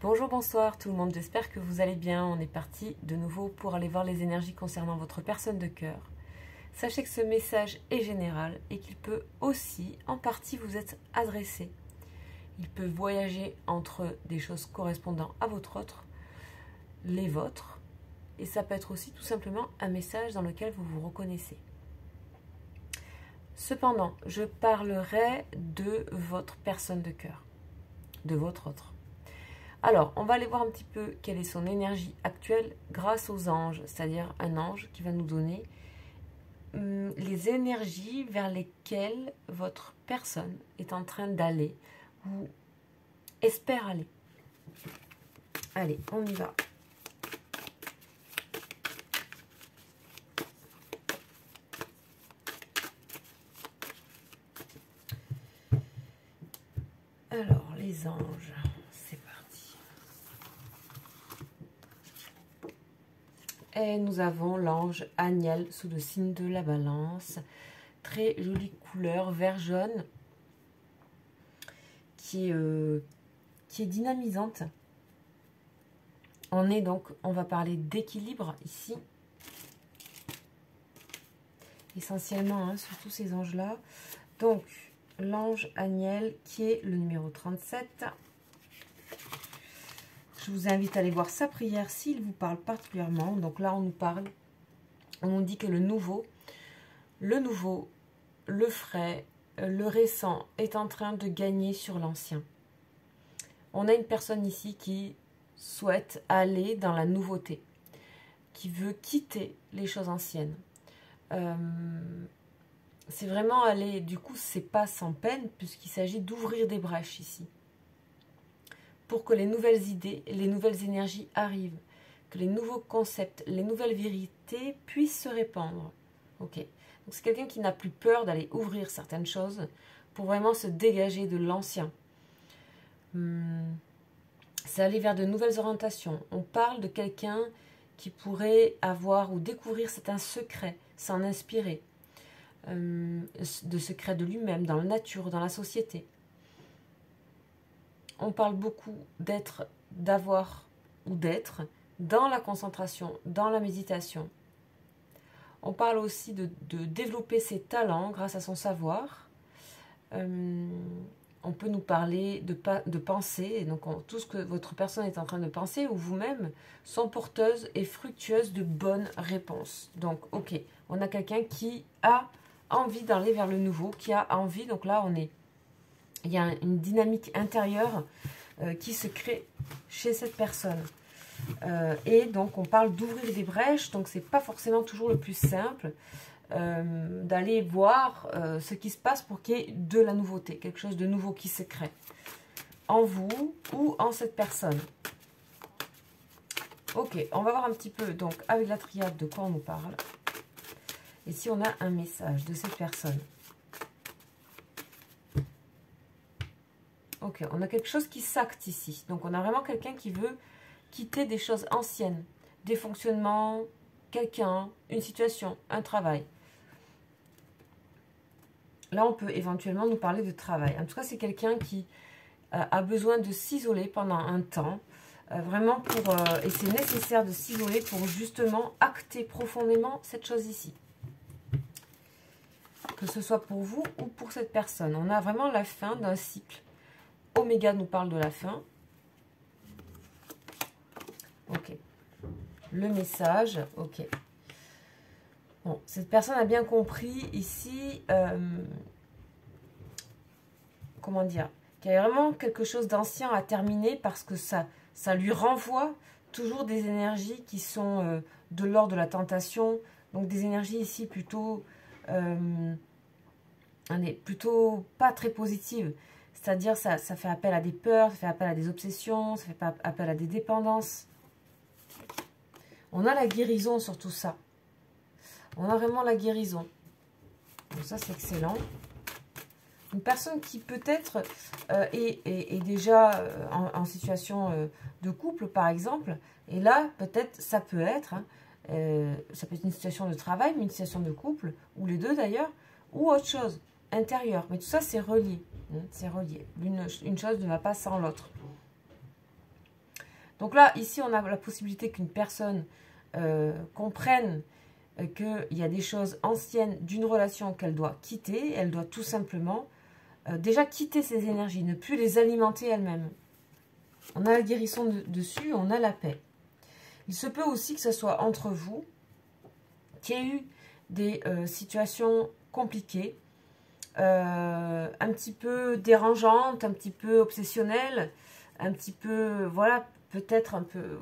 Bonjour, bonsoir tout le monde, j'espère que vous allez bien. On est parti de nouveau pour aller voir les énergies concernant votre personne de cœur. Sachez que ce message est général et qu'il peut aussi en partie vous être adressé. Il peut voyager entre des choses correspondant à votre autre, les vôtres, et ça peut être aussi tout simplement un message dans lequel vous vous reconnaissez. Cependant, je parlerai de votre personne de cœur, de votre autre. Alors, on va aller voir un petit peu quelle est son énergie actuelle grâce aux anges, c'est-à-dire un ange qui va nous donner les énergies vers lesquelles votre personne est en train d'aller ou espère aller. Allez, on y va. Alors, les anges, c'est parti. Et nous avons l'ange Aniel sous le signe de la balance. Très jolie couleur, vert jaune, qui est dynamisante. On va parler d'équilibre ici. Essentiellement, hein, sur tous ces anges-là. Donc, l'ange Aniel qui est le numéro 37. Je vous invite à aller voir sa prière s'il vous parle particulièrement. Donc là, on nous dit que le nouveau, le frais, le récent est en train de gagner sur l'ancien. On a une personne ici qui souhaite aller dans la nouveauté, qui veut quitter les choses anciennes. C'est vraiment aller, du coup, c'est pas sans peine, puisqu'il s'agit d'ouvrir des brèches ici. Pour que les nouvelles idées, les nouvelles énergies arrivent, que les nouveaux concepts, les nouvelles vérités puissent se répandre. Ok. Donc c'est quelqu'un qui n'a plus peur d'aller ouvrir certaines choses pour vraiment se dégager de l'ancien. C'est aller vers de nouvelles orientations. On parle de quelqu'un qui pourrait avoir ou découvrir certains secrets, s'en inspirer. De secrets de lui-même, dans la nature, dans la société. On parle beaucoup d'avoir ou d'être dans la concentration, dans la méditation. On parle aussi de développer ses talents grâce à son savoir. On peut nous parler de pensée, et donc tout ce que votre personne est en train de penser ou vous-même sont porteuses et fructueuses de bonnes réponses. Donc, ok, on a quelqu'un qui a envie d'aller vers le nouveau, qui a envie, donc là il y a une dynamique intérieure qui se crée chez cette personne. Et donc on parle d'ouvrir des brèches, donc c'est pas forcément toujours le plus simple d'aller voir ce qui se passe pour qu'il y ait de la nouveauté, quelque chose de nouveau qui se crée en vous ou en cette personne. Ok, on va voir un petit peu donc avec la triade de quoi on nous parle. Et si on a un message de cette personne. Ok, on a quelque chose qui s'acte ici. Donc on a vraiment quelqu'un qui veut quitter des choses anciennes. Des fonctionnements, quelqu'un, une situation, un travail. Là, on peut éventuellement nous parler de travail. En tout cas, c'est quelqu'un qui a besoin de s'isoler pendant un temps. Vraiment et c'est nécessaire de s'isoler pour justement acter profondément cette chose ici. Que ce soit pour vous ou pour cette personne. On a vraiment la fin d'un cycle. Oméga nous parle de la fin. Ok. Le message. Ok. Bon, cette personne a bien compris ici, comment dire, qu'il y a vraiment quelque chose d'ancien à terminer parce que ça lui renvoie toujours des énergies qui sont de l'ordre de la tentation. Donc des énergies ici plutôt... plutôt pas très positive, c'est-à-dire ça fait appel à des peurs, ça fait appel à des obsessions, ça fait appel à des dépendances. On a la guérison sur tout ça. On a vraiment la guérison. Donc ça c'est excellent. Une personne qui peut-être est déjà en situation de couple par exemple, et là peut-être ça peut être, hein, ça peut être une situation de travail, mais une situation de couple, ou les deux d'ailleurs, ou autre chose. Intérieur, mais tout ça c'est relié, hein, c'est relié. Une chose ne va pas sans l'autre. Donc là, ici, on a la possibilité qu'une personne comprenne qu'il y a des choses anciennes d'une relation qu'elle doit quitter. Elle doit tout simplement déjà quitter ses énergies, ne plus les alimenter elle-même. On a la guérison dessus, on a la paix. Il se peut aussi que ce soit entre vous qu'il y ait eu des situations compliquées, un petit peu dérangeantes, un petit peu obsessionnelles, un petit peu, voilà, peut-être un peu,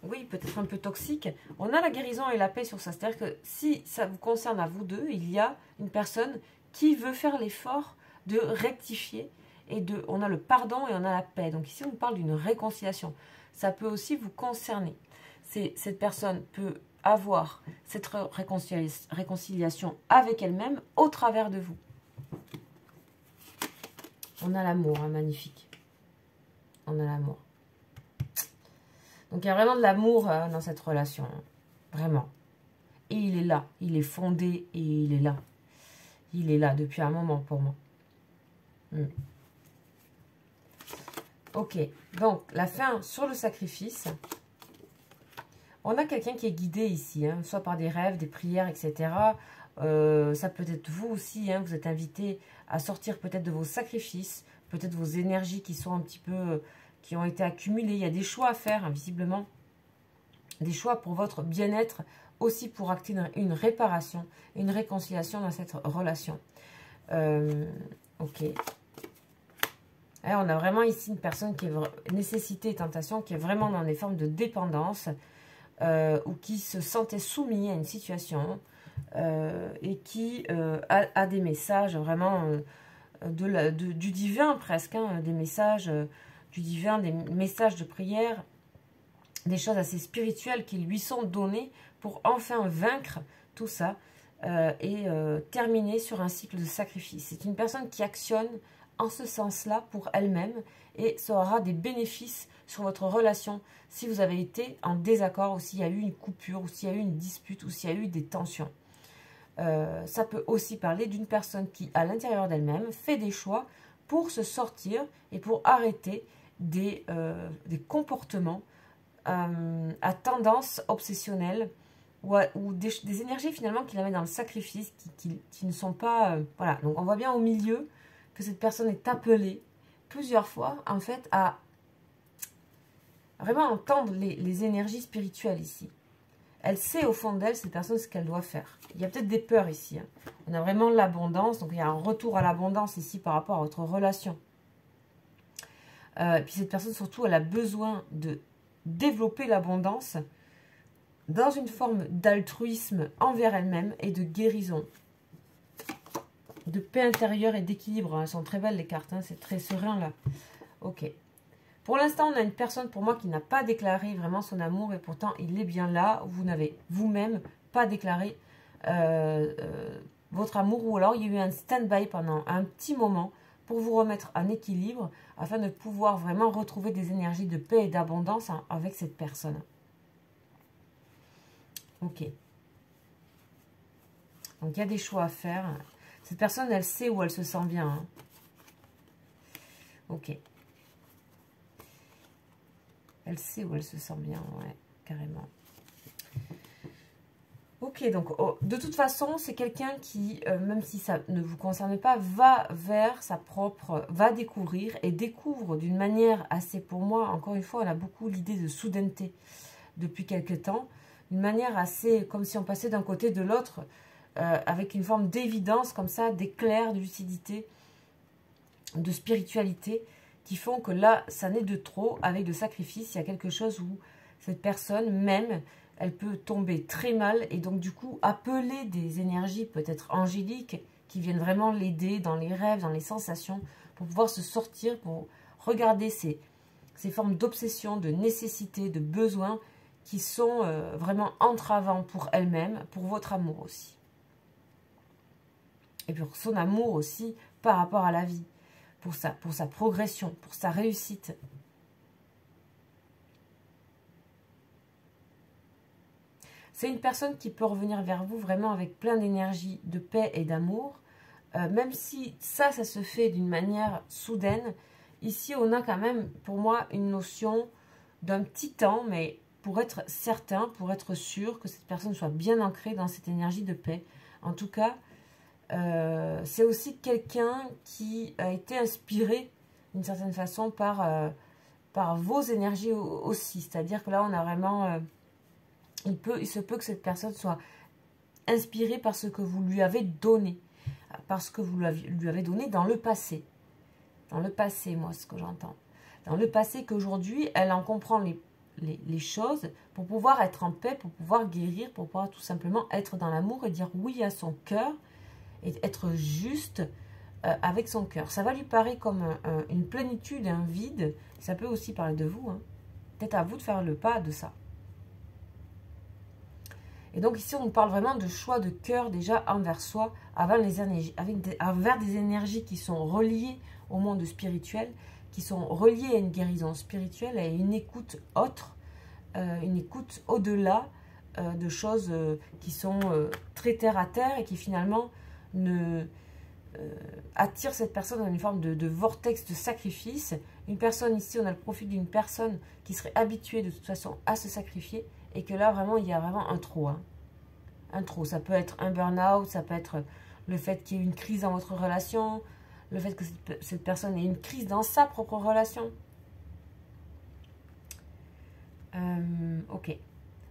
oui, peut-être un peu toxiques. On a la guérison et la paix sur ça. C'est-à-dire que si ça vous concerne à vous deux, il y a une personne qui veut faire l'effort de rectifier et on a le pardon et on a la paix. Donc ici, on parle d'une réconciliation. Ça peut aussi vous concerner. Cette personne peut avoir cette réconciliation avec elle-même au travers de vous. On a l'amour, hein, magnifique. On a l'amour. Donc il y a vraiment de l'amour dans cette relation. Hein, vraiment. Et il est là. Il est fondé et il est là. Il est là depuis un moment pour moi. Ok. Donc la fin sur le sacrifice. On a quelqu'un qui est guidé ici, hein, soit par des rêves, des prières, etc. Ça peut être vous aussi, hein, vous êtes invité à sortir peut-être de vos sacrifices, peut-être vos énergies qui sont un petit peu, qui ont été accumulées. Il y a des choix à faire, hein, visiblement. Des choix pour votre bien-être, aussi pour acter une réparation, une réconciliation dans cette relation. Ok. Alors, on a vraiment ici une personne qui est nécessité et tentation, qui est vraiment dans des formes de dépendance, ou qui se sentait soumis à une situation et qui a des messages vraiment du divin presque, hein, des messages du divin, des messages de prière, des choses assez spirituelles qui lui sont données pour enfin vaincre tout ça et terminer sur un cycle de sacrifice. C'est une personne qui actionne en ce sens-là pour elle-même et ça aura des bénéfices sur votre relation si vous avez été en désaccord ou s'il y a eu une coupure ou s'il y a eu une dispute ou s'il y a eu des tensions. Ça peut aussi parler d'une personne qui, à l'intérieur d'elle-même, fait des choix pour se sortir et pour arrêter des comportements à tendance obsessionnelle ou des énergies finalement qui la mettent dans le sacrifice, qui ne sont pas... voilà, donc on voit bien au milieu que cette personne est appelée plusieurs fois en fait à vraiment entendre les énergies spirituelles ici. Elle sait au fond d'elle, cette personne, ce qu'elle doit faire. Il y a peut-être des peurs ici. Hein. On a vraiment l'abondance, donc il y a un retour à l'abondance ici par rapport à votre relation. Et puis cette personne, surtout, elle a besoin de développer l'abondance dans une forme d'altruisme envers elle-même et de guérison. De paix intérieure et d'équilibre. Hein. Elles sont très belles les cartes, hein. C'est très serein là. Ok. Pour l'instant, on a une personne pour moi qui n'a pas déclaré vraiment son amour et pourtant il est bien là. Vous n'avez vous-même pas déclaré votre amour ou alors il y a eu un stand-by pendant un petit moment pour vous remettre en équilibre afin de pouvoir vraiment retrouver des énergies de paix et d'abondance avec cette personne. Ok. Donc il y a des choix à faire. Cette personne, elle sait où elle se sent bien. Hein. Ok. Elle sait où elle se sent bien, ouais, carrément. Ok, donc de toute façon, c'est quelqu'un qui, même si ça ne vous concerne pas, va vers sa propre, va découvrir et découvre d'une manière assez, pour moi, encore une fois, on a beaucoup l'idée de soudaineté depuis quelques temps, d'une manière assez, comme si on passait d'un côté de l'autre, avec une forme d'évidence comme ça, d'éclair, de lucidité, de spiritualité, qui font que là, ça n'est de trop, avec de sacrifice, il y a quelque chose où cette personne, même, elle peut tomber très mal, et donc du coup, appeler des énergies peut-être angéliques, qui viennent vraiment l'aider dans les rêves, dans les sensations, pour pouvoir se sortir, pour regarder ces formes d'obsession, de nécessité, de besoin, qui sont vraiment entravants pour elle-même, pour votre amour aussi. Et pour son amour aussi, par rapport à la vie. Pour sa progression, pour sa réussite. C'est une personne qui peut revenir vers vous vraiment avec plein d'énergie, de paix et d'amour. Même si ça se fait d'une manière soudaine, ici on a quand même pour moi une notion d'un petit temps, mais pour être certain, pour être sûr que cette personne soit bien ancrée dans cette énergie de paix. En tout cas, c'est aussi quelqu'un qui a été inspiré d'une certaine façon par vos énergies aussi. C'est-à-dire que là, on a vraiment... il se peut que cette personne soit inspirée par ce que vous lui avez donné. Parce que vous lui avez donné dans le passé. Dans le passé, moi, ce que j'entends. Dans le passé qu'aujourd'hui, elle en comprend les choses pour pouvoir être en paix, pour pouvoir guérir, pour pouvoir tout simplement être dans l'amour et dire oui à son cœur et être juste avec son cœur. Ça va lui paraître comme une plénitude, un vide. Ça peut aussi parler de vous. Hein. Peut-être à vous de faire le pas de ça. Et donc ici, on parle vraiment de choix de cœur déjà envers soi, envers des énergies qui sont reliées au monde spirituel, qui sont reliées à une guérison spirituelle, à une écoute autre, une écoute au-delà de choses qui sont très terre à terre et qui finalement attirent cette personne dans une forme de vortex de sacrifice. Une personne ici, on a le profil d'une personne qui serait habituée de toute façon à se sacrifier et que là, vraiment, il y a vraiment un trop. Hein. Un trop. Ça peut être un burn-out, ça peut être le fait qu'il y ait une crise dans votre relation, le fait que cette personne ait une crise dans sa propre relation. Ok.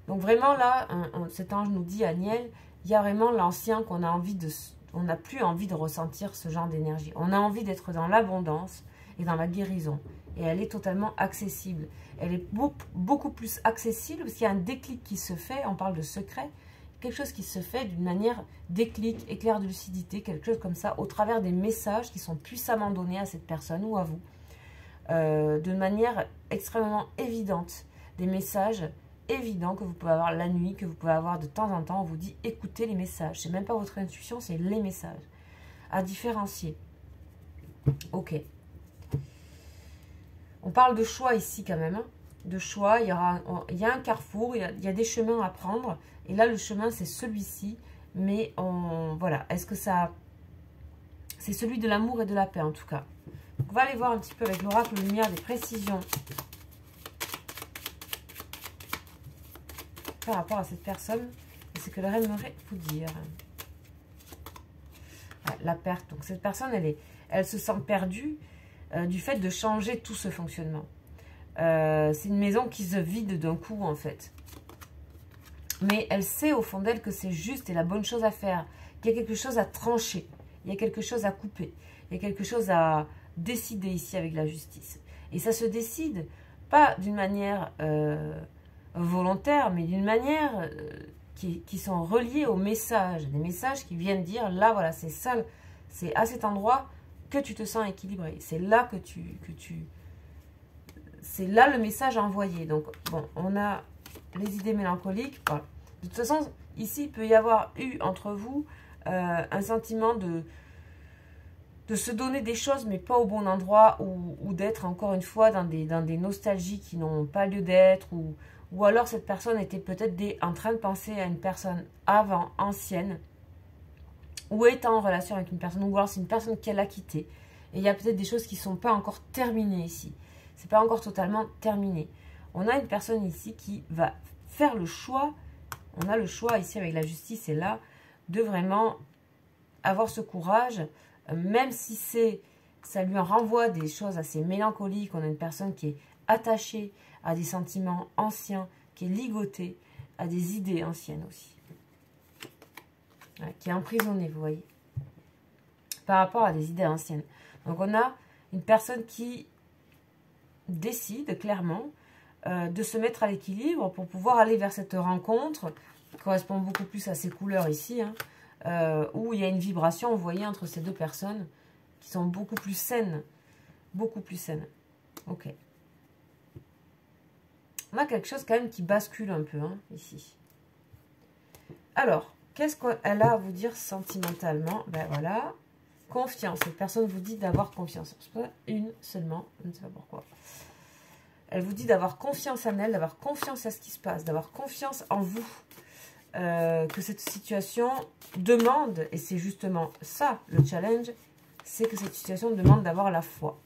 Donc vraiment là, cet ange nous dit, Aniel, il y a vraiment l'ancien qu'on a envie de... On n'a plus envie de ressentir ce genre d'énergie. On a envie d'être dans l'abondance et dans la guérison. Et elle est totalement accessible. Elle est beaucoup plus accessible parce qu'il y a un déclic qui se fait. On parle de secret. Quelque chose qui se fait d'une manière déclic, éclair de lucidité, quelque chose comme ça, au travers des messages qui sont puissamment donnés à cette personne ou à vous. D'une manière extrêmement évidente. Des messages évidents que vous pouvez avoir la nuit, que vous pouvez avoir de temps en temps. On vous dit écoutez les messages. C'est même pas votre intuition, c'est les messages. À différencier. Ok. On parle de choix ici quand même. Hein. De choix, il y a un carrefour, il y a des chemins à prendre. Et là, le chemin, c'est celui-ci. Mais voilà, est-ce que ça... C'est celui de l'amour et de la paix, en tout cas. On va aller voir un petit peu avec l'oracle lumière des précisions par rapport à cette personne. Et ce que leur aimerait vous dire. La perte. Donc, cette personne, elle se sent perdue du fait de changer tout ce fonctionnement. C'est une maison qui se vide d'un coup, en fait. Mais elle sait au fond d'elle que c'est juste et la bonne chose à faire. Qu'il y a quelque chose à trancher. Il y a quelque chose à couper. Il y a quelque chose à décider ici avec la justice. Et ça se décide pas d'une manière volontaire, mais d'une manière qui sont reliées aux messages. Des messages qui viennent dire, là, voilà, c'est ça, c'est à cet endroit que tu te sens équilibré. C'est là que c'est là le message envoyé. Donc, bon, on a les idées mélancoliques. Voilà. De toute façon, ici, il peut y avoir eu entre vous un sentiment de se donner des choses, mais pas au bon endroit, ou d'être encore une fois dans des nostalgies qui n'ont pas lieu d'être, ou alors cette personne était peut-être en train de penser à une personne avant, ancienne, ou étant en relation avec une personne, ou alors c'est une personne qu'elle a quittée. Et il y a peut-être des choses qui ne sont pas encore terminées ici. C'est pas encore totalement terminé. On a une personne ici qui va faire le choix. On a le choix ici avec la justice et là de vraiment avoir ce courage, même si ça lui en renvoie des choses assez mélancoliques. On a une personne qui est attachée à des sentiments anciens, qui est ligotée à des idées anciennes aussi. Ouais, qui est emprisonnée, vous voyez, par rapport à des idées anciennes. Donc on a une personne qui décide clairement de se mettre à l'équilibre pour pouvoir aller vers cette rencontre qui correspond beaucoup plus à ces couleurs ici, hein, où il y a une vibration, vous voyez, entre ces deux personnes qui sont beaucoup plus saines. Beaucoup plus saines. Ok. On a quelque chose quand même qui bascule un peu, hein, ici. Alors, qu'est-ce qu'elle a à vous dire sentimentalement? Ben voilà. Confiance. Cette personne vous dit d'avoir confiance. C'est pas une seulement, je ne sais pas pourquoi. Elle vous dit d'avoir confiance en elle, d'avoir confiance à ce qui se passe, d'avoir confiance en vous. Que cette situation demande, et c'est justement ça le challenge, c'est que cette situation demande d'avoir la foi.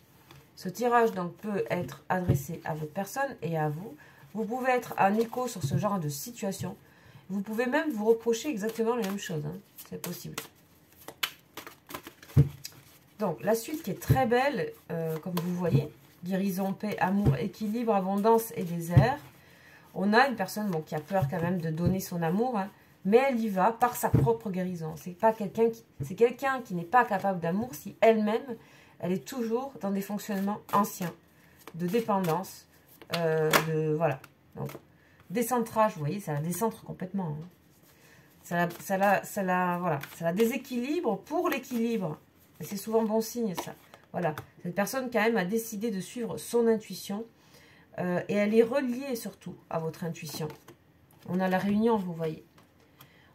Ce tirage donc peut être adressé à votre personne et à vous. Vous pouvez être un écho sur ce genre de situation. Vous pouvez même vous reprocher exactement les mêmes choses. Hein. C'est possible. Donc, la suite qui est très belle, comme vous voyez. Guérison, paix, amour, équilibre, abondance et désert. On a une personne bon, qui a peur quand même de donner son amour, hein, mais elle y va par sa propre guérison. C'est quelqu'un qui n'est pas capable d'amour si elle-même, elle est toujours dans des fonctionnements anciens, de dépendance, voilà. Donc, décentrage, vous voyez, ça la décentre complètement. Hein. Voilà, ça la déséquilibre pour l'équilibre. Et c'est souvent bon signe, ça. Voilà, cette personne quand même a décidé de suivre son intuition. Et elle est reliée surtout à votre intuition. On a la réunion, vous voyez.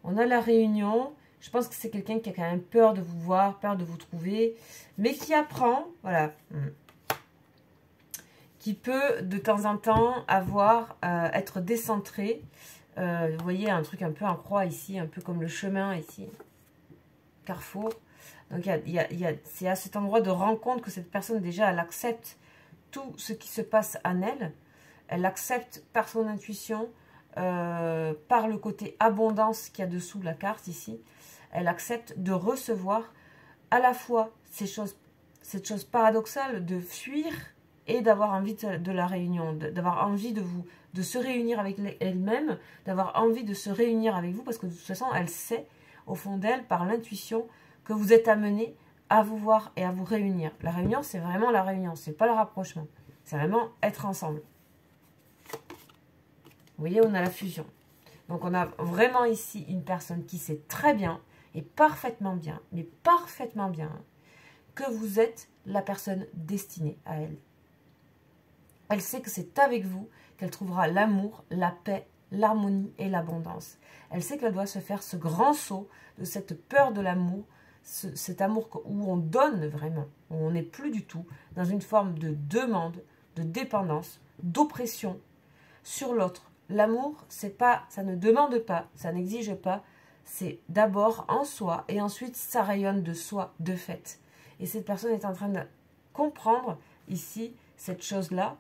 On a la réunion. Je pense que c'est quelqu'un qui a quand même peur de vous voir, peur de vous trouver, mais qui apprend, voilà, qui peut de temps en temps être décentré. Vous voyez, un truc un peu en croix ici, un peu comme le chemin ici, carrefour. Donc, c'est à cet endroit de rencontre que cette personne, déjà, elle accepte tout ce qui se passe en elle. Elle accepte par son intuition, par le côté abondance qu'il y a dessous la carte ici. Elle accepte de recevoir à la fois cette chose paradoxale de fuir et d'avoir envie de la réunion, d'avoir envie de se réunir avec elle-même, d'avoir envie de se réunir avec vous, parce que de toute façon, elle sait, au fond d'elle, par l'intuition, que vous êtes amené à vous voir et à vous réunir. La réunion, c'est vraiment la réunion, c'est pas le rapprochement. C'est vraiment être ensemble. Vous voyez, on a la fusion. Donc, on a vraiment ici une personne qui sait très bien, et parfaitement bien, mais parfaitement bien, que vous êtes la personne destinée à elle. Elle sait que c'est avec vous qu'elle trouvera l'amour, la paix, l'harmonie et l'abondance. Elle sait qu'elle doit se faire ce grand saut de cette peur de l'amour, cet amour où on donne vraiment, où on n'est plus du tout dans une forme de demande, de dépendance, d'oppression sur l'autre. L'amour, c'est pas, ça ne demande pas, ça n'exige pas, c'est d'abord en soi et ensuite ça rayonne de soi, de fait. Et cette personne est en train de comprendre ici cette chose-là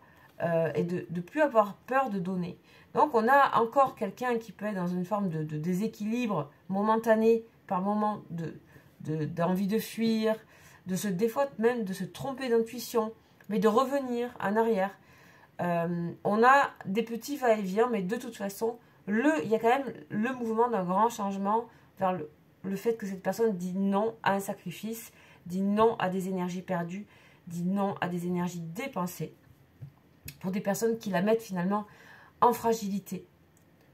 et de ne plus avoir peur de donner. Donc on a encore quelqu'un qui peut être dans une forme de déséquilibre momentané, par moment d'envie de fuir, des fois même de se tromper d'intuition, mais de revenir en arrière. On a des petits va-et-vient, mais de toute façon, il y a quand même le mouvement d'un grand changement vers le fait que cette personne dit non à un sacrifice, dit non à des énergies perdues, dit non à des énergies dépensées, pour des personnes qui la mettent finalement en fragilité.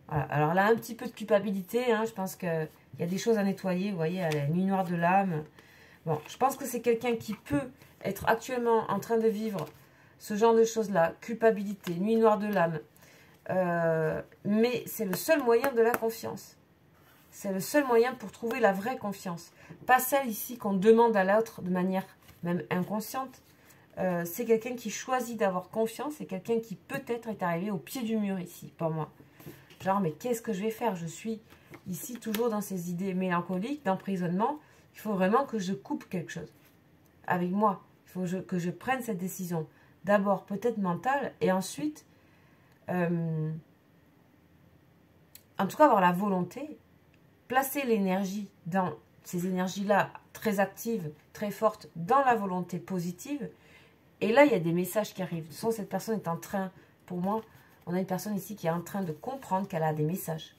Voilà. Alors là, un petit peu de culpabilité, hein, je pense qu'il y a des choses à nettoyer, vous voyez, la nuit noire de l'âme. Bon, je pense que c'est quelqu'un qui peut être actuellement en train de vivre ce genre de choses-là, culpabilité, nuit noire de l'âme. Mais c'est le seul moyen de la confiance. C'est le seul moyen pour trouver la vraie confiance. Pas celle ici qu'on demande à l'autre de manière même inconsciente. C'est quelqu'un qui choisit d'avoir confiance. C'est quelqu'un qui peut-être est arrivé au pied du mur ici, pour moi. Genre, mais qu'est-ce que je vais faire? Je suis ici toujours dans ces idées mélancoliques, d'emprisonnement. Il faut vraiment que je coupe quelque chose avec moi. Il faut que je prenne cette décision. D'abord, peut-être mentale, et ensuite, en tout cas, avoir la volonté, placer l'énergie dans ces énergies-là, très actives, très fortes, dans la volonté positive. Et là, il y a des messages qui arrivent. De toute façon, cette personne est en train, pour moi, on a une personne ici qui est en train de comprendre qu'elle a des messages,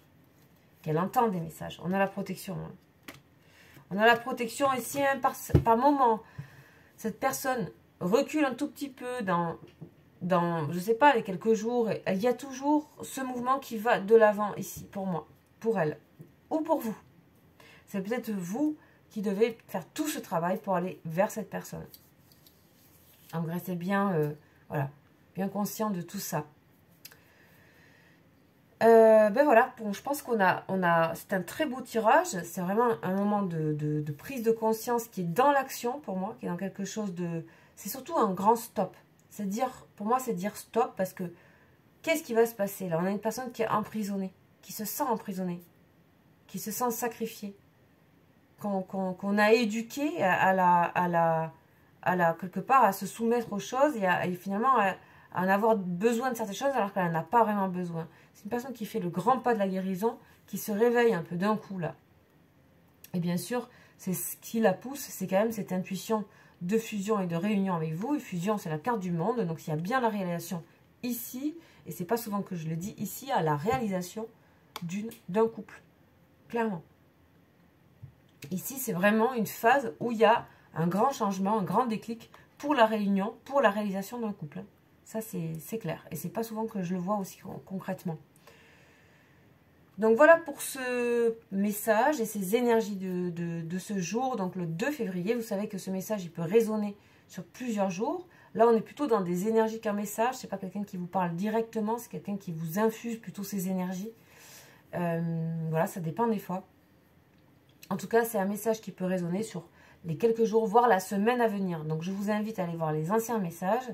qu'elle entend des messages. On a la protection. Hein. On a la protection ici, hein, par moment. Cette personne recule un tout petit peu dans je ne sais pas, les quelques jours. Il y a toujours ce mouvement qui va de l'avant ici, pour moi, pour elle, ou pour vous. C'est peut-être vous qui devez faire tout ce travail pour aller vers cette personne. Donc, restez bien, voilà, bien conscient de tout ça. Ben voilà, bon, je pense c'est un très beau tirage. C'est vraiment un moment de prise de conscience qui est dans l'action pour moi, qui est dans quelque chose de... C'est surtout un grand stop. C'est dire, pour moi, c'est dire stop parce que qu'est-ce qui va se passer là? On a une personne qui est emprisonnée, qui se sent emprisonnée, qui se sent sacrifiée, qu'on a éduquée à quelque part à se soumettre aux choses et finalement à en avoir besoin de certaines choses alors qu'elle n'en a pas vraiment besoin. C'est une personne qui fait le grand pas de la guérison, qui se réveille un peu d'un coup là. Et bien sûr, c'est ce qui la pousse, c'est quand même cette intuition de fusion et de réunion avec vous. Et fusion, c'est la carte du monde, donc il y a bien la réalisation ici, et c'est pas souvent que je le dis, ici, à la réalisation d'un couple, clairement. Ici, c'est vraiment une phase où il y a un grand changement, un grand déclic pour la réunion, pour la réalisation d'un couple. Ça, c'est clair. Et c'est pas souvent que je le vois aussi concrètement. Donc voilà pour ce message et ces énergies de ce jour, donc le 2 février. Vous savez que ce message, il peut résonner sur plusieurs jours. Là, on est plutôt dans des énergies qu'un message. C'est pas quelqu'un qui vous parle directement, c'est quelqu'un qui vous infuse plutôt ces énergies. Voilà, ça dépend des fois. En tout cas, c'est un message qui peut résonner sur les quelques jours, voire la semaine à venir. Donc, je vous invite à aller voir les anciens messages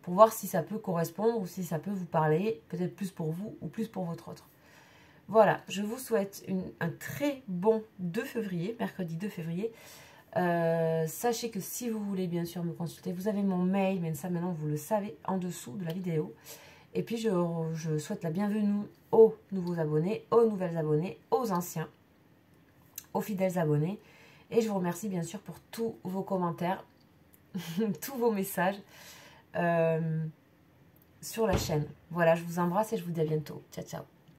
pour voir si ça peut correspondre ou si ça peut vous parler, peut-être plus pour vous ou plus pour votre autre. Voilà, je vous souhaite un très bon 2 février, mercredi 2 février. Sachez que si vous voulez bien sûr me consulter, vous avez mon mail, mais ça maintenant vous le savez en dessous de la vidéo. Et puis je souhaite la bienvenue aux nouveaux abonnés, aux nouvelles abonnées, aux anciens, aux fidèles abonnés. Et je vous remercie bien sûr pour tous vos commentaires, tous vos messages sur la chaîne. Voilà, je vous embrasse et je vous dis à bientôt. Ciao, ciao.